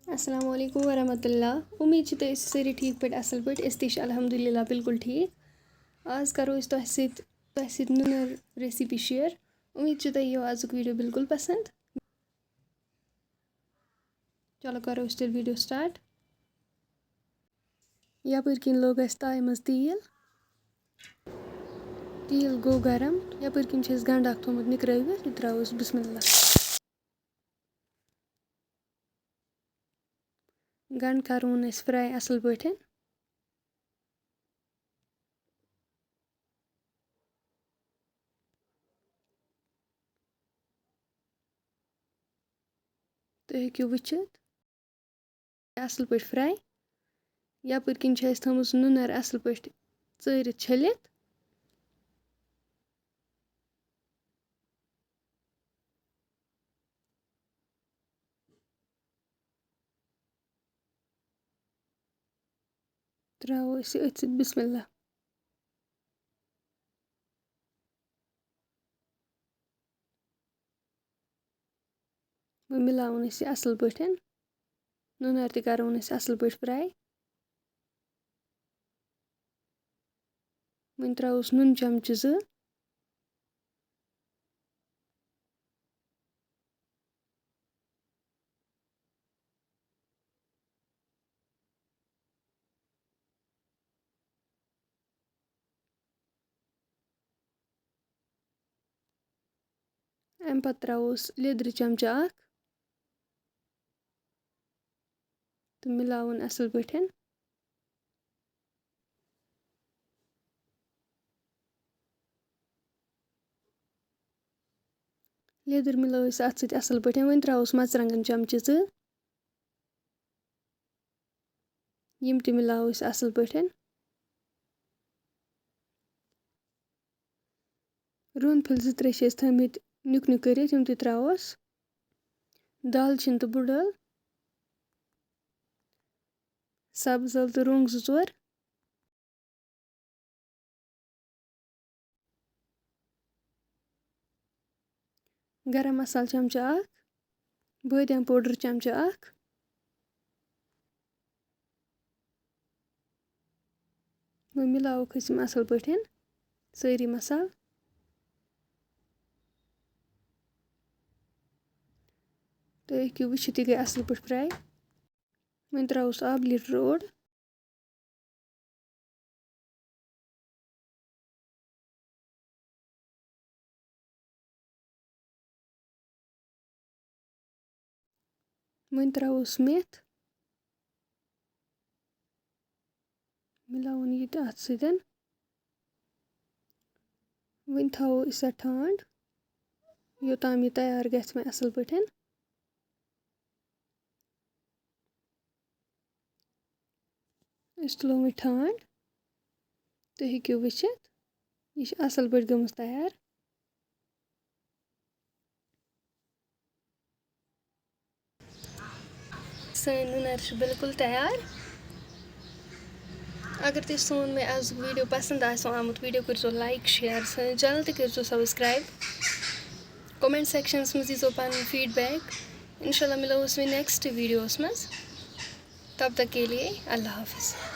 अस्सलाम वालेकुम वरहमतुल्लाह। उम्मीद छ तुम सारी ठीक पे असल पे अल्हम्दुलिल्लाह बिल्कुल ठीक। आज करो तुम नुनर रेसिपी शेयर। उम्मीद छ तुम यह आजुक वीडियो बिल्कुल पसंद। चलो करो तेल वीडियो स्टार्ट। यपर किन लोग ताय मज तील गो गरम। यपर किन गंड अख थोमुत निकरावित यह त्रोस बिस्मिल्लाह। गंड करोन फ्राई असल पे। तुम हेकु वुचित असल पे फ्राई। यपर किन थोमुस नुनर असल पे चरित छलित। त्रो अथ बिस्मिल्लाह। मिलावन असल पे। नुनर तरोन असल पे फ्राई। वन त्रोस नुन चमच 2। अम पत त्रोस लिद्र चमच 1 तो मिलावन असल पे। लिद्र मिलो अत असल पे। वन त्रोस मरचरंगन चमच 2 यम ते मिलाव असल पे। रुन फुल 2-3 थमित नुक नुक करित यम ते त्रोस। दालचीन तो बुड़ ٲल, सब्ज ٲल तो रोंग 2-4, गरम मसाल चमच 1, बादाम पाउडर चमच 1। वो मिलावक असल पे सारी मसाल। तो हेकु वुचित यह गई असल पे फ्राई। वन त्रोस आब लीटर ओड। वन त्रोस मेथ। मिलावन यह अत सतन। वन थो ठंड योताम यह तैयार गि असल पे। तुलो वो ठंड। तुम हेकु वुचित यह असल पे गमस तैयार। सन नुनर बिल्कुल तैयार। अगर तुम सोन मे आज वीडियो पसंद आमुत वीडियो करो लाइक शेयर सन चैनल ते करो सब्सक्राइब। कमेंट सेक्शनस मज दीजो पन फीडबैक। इंशाल्लाह मिलो नेक्स्ट वीडियोस मज। तब तक के लिए अल्लाह हाफिज़।